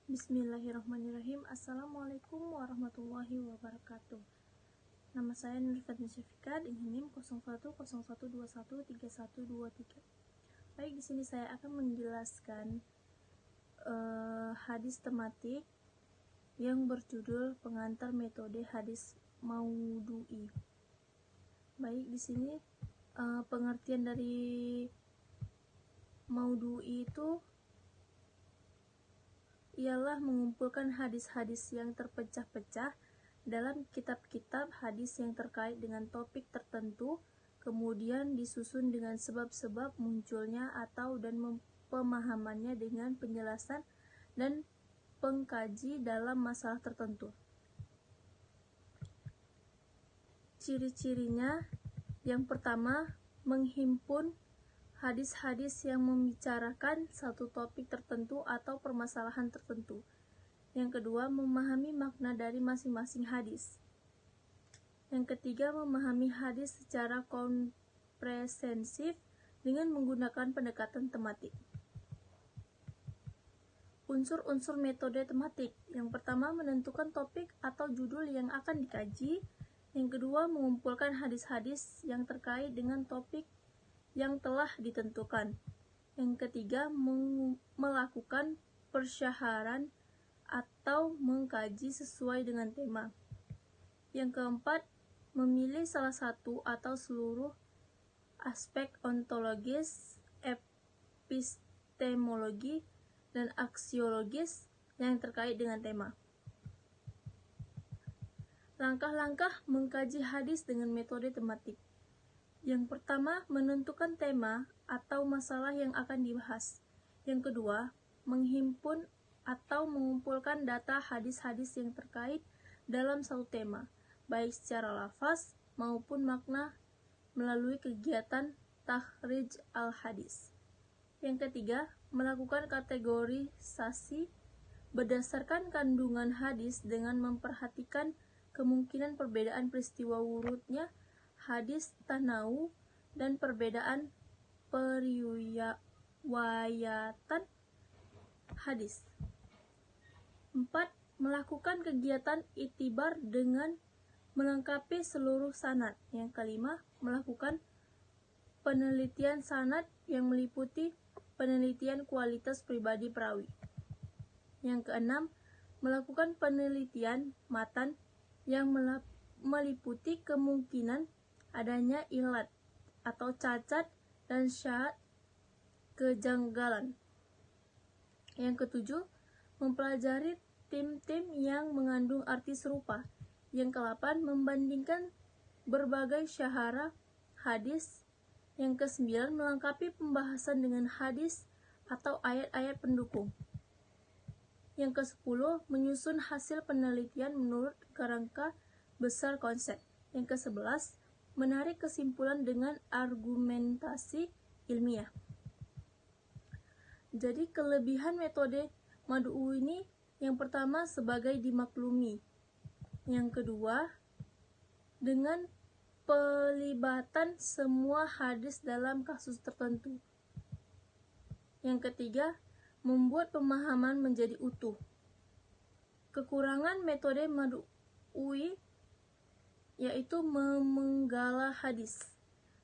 Bismillahirrahmanirrahim. Assalamualaikum warahmatullahi wabarakatuh. Nama saya Nurfatin Syafika dengan NIM 0101213123. Baik, di sini saya akan menjelaskan hadis tematik yang berjudul pengantar metode hadis maudhu'i. Baik, di sini pengertian dari maudhu'i itu ialah mengumpulkan hadis-hadis yang terpecah-pecah dalam kitab-kitab hadis yang terkait dengan topik tertentu, kemudian disusun dengan sebab-sebab munculnya atau dan pemahamannya dengan penjelasan dan pengkaji dalam masalah tertentu. Ciri-cirinya, yang pertama, menghimpun hadis-hadis yang membicarakan satu topik tertentu atau permasalahan tertentu. Yang kedua, memahami makna dari masing-masing hadis. Yang ketiga, memahami hadis secara komprehensif dengan menggunakan pendekatan tematik. Unsur-unsur metode tematik. Yang pertama, menentukan topik atau judul yang akan dikaji. Yang kedua, mengumpulkan hadis-hadis yang terkait dengan topik yang telah ditentukan. Yang ketiga, melakukan persyaharan atau mengkaji sesuai dengan tema. Yang keempat, memilih salah satu atau seluruh aspek ontologis, epistemologi, dan aksiologis yang terkait dengan tema. Langkah-langkah mengkaji hadis dengan metode tematik. Yang pertama, menentukan tema atau masalah yang akan dibahas. Yang kedua, menghimpun atau mengumpulkan data hadis-hadis yang terkait dalam satu tema, baik secara lafaz maupun makna melalui kegiatan takhrij al-hadis. Yang ketiga, melakukan kategorisasi berdasarkan kandungan hadis dengan memperhatikan kemungkinan perbedaan peristiwa wurudnya hadis tanau dan perbedaan periwayatan hadis. 4. Melakukan kegiatan iktibar dengan melengkapi seluruh sanad. Yang kelima, melakukan penelitian sanad yang meliputi penelitian kualitas pribadi perawi. Yang keenam, melakukan penelitian matan yang meliputi kemungkinan adanya ilat atau cacat dan syad kejanggalan. Yang ketujuh, mempelajari tim-tim yang mengandung arti serupa. Yang ke-8, membandingkan berbagai syahara hadis. Yang ke-9, melengkapi pembahasan dengan hadis atau ayat-ayat pendukung. Yang ke-10, menyusun hasil penelitian menurut kerangka besar konsep. Yang ke-11, menarik kesimpulan dengan argumentasi ilmiah. Jadi kelebihan metode maudhu'i ini, yang pertama sebagai dimaklumi. Yang kedua, dengan pelibatan semua hadis dalam kasus tertentu. Yang ketiga, membuat pemahaman menjadi utuh. Kekurangan metode maudhu'i yaitu menggala hadis.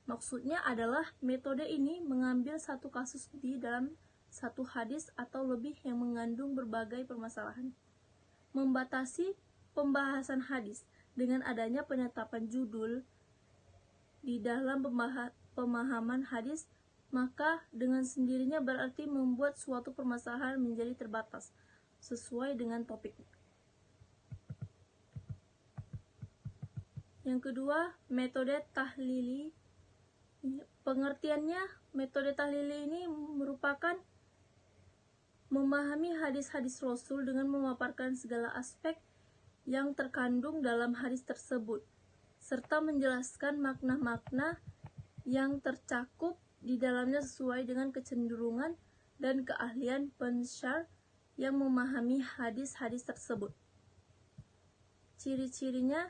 Maksudnya adalah metode ini mengambil satu kasus di dalam satu hadis atau lebih yang mengandung berbagai permasalahan. Membatasi pembahasan hadis dengan adanya penetapan judul di dalam pemahaman hadis, maka dengan sendirinya berarti membuat suatu permasalahan menjadi terbatas sesuai dengan topik. Yang kedua, metode tahlili. Pengertiannya, metode tahlili ini merupakan memahami hadis-hadis Rasul dengan memaparkan segala aspek yang terkandung dalam hadis tersebut, serta menjelaskan makna-makna yang tercakup di dalamnya sesuai dengan kecenderungan dan keahlian pensyarah yang memahami hadis-hadis tersebut. Ciri-cirinya,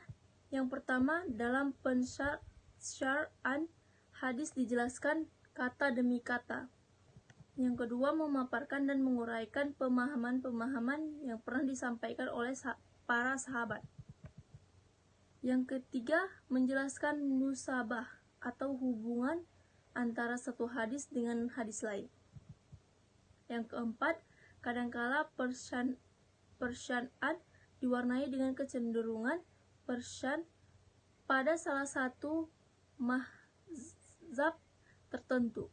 yang pertama, dalam pensyaraan hadis dijelaskan kata demi kata. Yang kedua, memaparkan dan menguraikan pemahaman-pemahaman yang pernah disampaikan oleh para sahabat. Yang ketiga, menjelaskan musabah atau hubungan antara satu hadis dengan hadis lain. Yang keempat, kadangkala persyar'an diwarnai dengan kecenderungan persyar'an pada salah satu mazhab tertentu.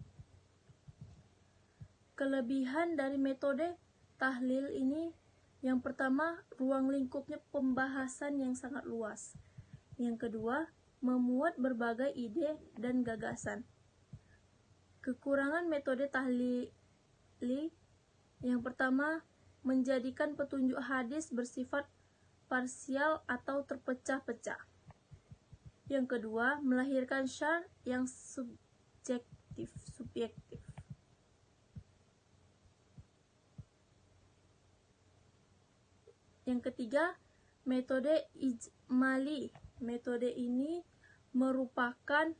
Kelebihan dari metode tahlil ini, yang pertama, ruang lingkupnya pembahasan yang sangat luas. Yang kedua, memuat berbagai ide dan gagasan. Kekurangan metode tahlili, yang pertama, menjadikan petunjuk hadis bersifat parsial atau terpecah-pecah. Yang kedua, melahirkan syarh yang subjektif. Yang ketiga, metode ijmali. Metode ini merupakan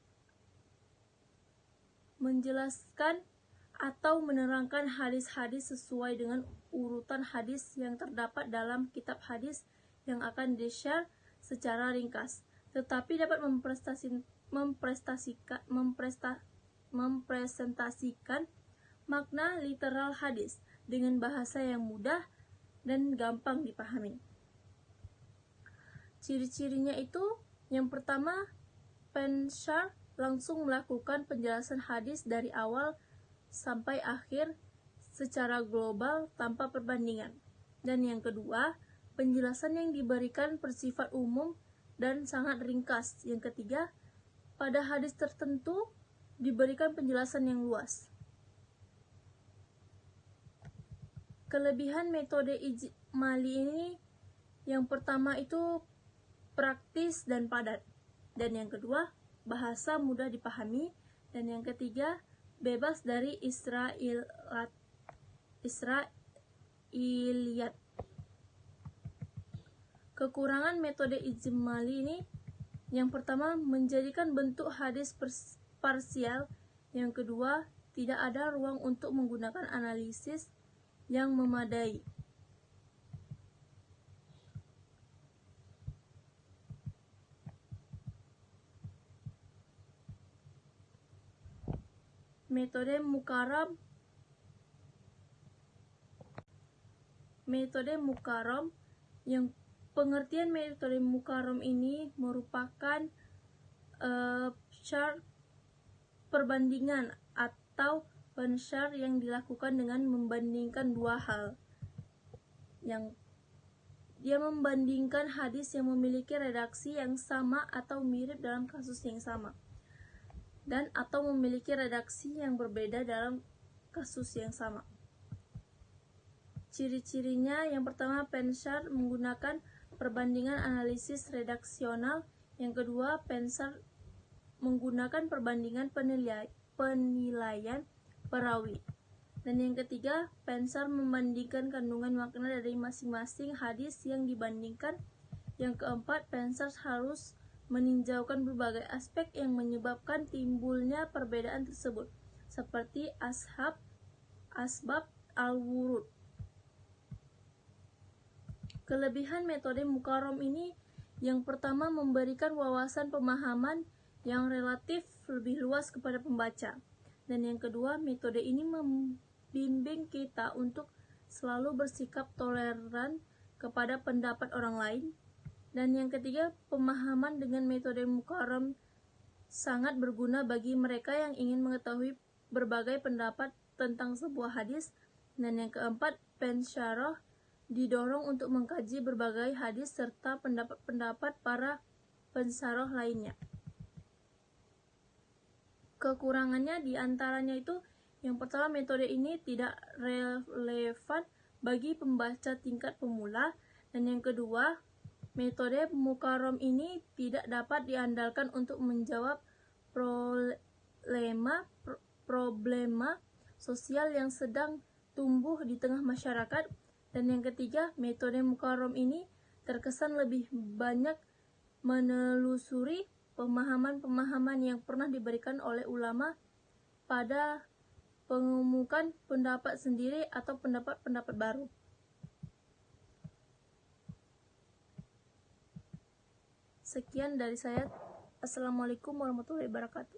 menjelaskan atau menerangkan hadis-hadis sesuai dengan urutan hadis yang terdapat dalam kitab hadis yang akan di-share secara ringkas, tetapi dapat mempresentasikan makna literal hadis dengan bahasa yang mudah dan gampang dipahami. Ciri-cirinya itu, yang pertama, pensyarh langsung melakukan penjelasan hadis dari awal sampai akhir secara global tanpa perbandingan. Dan yang kedua, penjelasan yang diberikan bersifat umum dan sangat ringkas. Yang ketiga, pada hadis tertentu diberikan penjelasan yang luas. Kelebihan metode ijmali ini, yang pertama itu praktis dan padat, dan yang kedua bahasa mudah dipahami, dan yang ketiga bebas dari Israiliyat. Kekurangan metode ijmali ini, yang pertama, menjadikan bentuk hadis parsial. Yang kedua, tidak ada ruang untuk menggunakan analisis yang memadai. Metode mukarram, yang pengertian metode mukarram ini merupakan syarh perbandingan atau pensyarh yang dilakukan dengan membandingkan dua hal. Yang dia membandingkan hadis yang memiliki redaksi yang sama atau mirip dalam kasus yang sama, dan atau memiliki redaksi yang berbeda dalam kasus yang sama. Ciri-cirinya, yang pertama, pensyarh menggunakan perbandingan analisis redaksional. Yang kedua, pensyarh menggunakan perbandingan penilaian perawi. Dan yang ketiga, pensyarh membandingkan kandungan makna dari masing-masing hadis yang dibandingkan. Yang keempat, pensyarh harus meninjaukan berbagai aspek yang menyebabkan timbulnya perbedaan tersebut, seperti asbab al-wurud. Kelebihan metode mukarram ini, yang pertama, memberikan wawasan pemahaman yang relatif lebih luas kepada pembaca. Dan yang kedua, metode ini membimbing kita untuk selalu bersikap toleran kepada pendapat orang lain. Dan yang ketiga, pemahaman dengan metode mukarram sangat berguna bagi mereka yang ingin mengetahui berbagai pendapat tentang sebuah hadis. Dan yang keempat, pensyarah didorong untuk mengkaji berbagai hadis serta pendapat-pendapat para pensyarah lainnya. Kekurangannya diantaranya itu, yang pertama, metode ini tidak relevan bagi pembaca tingkat pemula, dan yang kedua, metode mukarram ini tidak dapat diandalkan untuk menjawab problema sosial yang sedang tumbuh di tengah masyarakat. Dan yang ketiga, metode mukarram ini terkesan lebih banyak menelusuri pemahaman-pemahaman yang pernah diberikan oleh ulama pada mengemukakan pendapat sendiri atau pendapat-pendapat baru. Sekian dari saya. Assalamualaikum warahmatullahi wabarakatuh.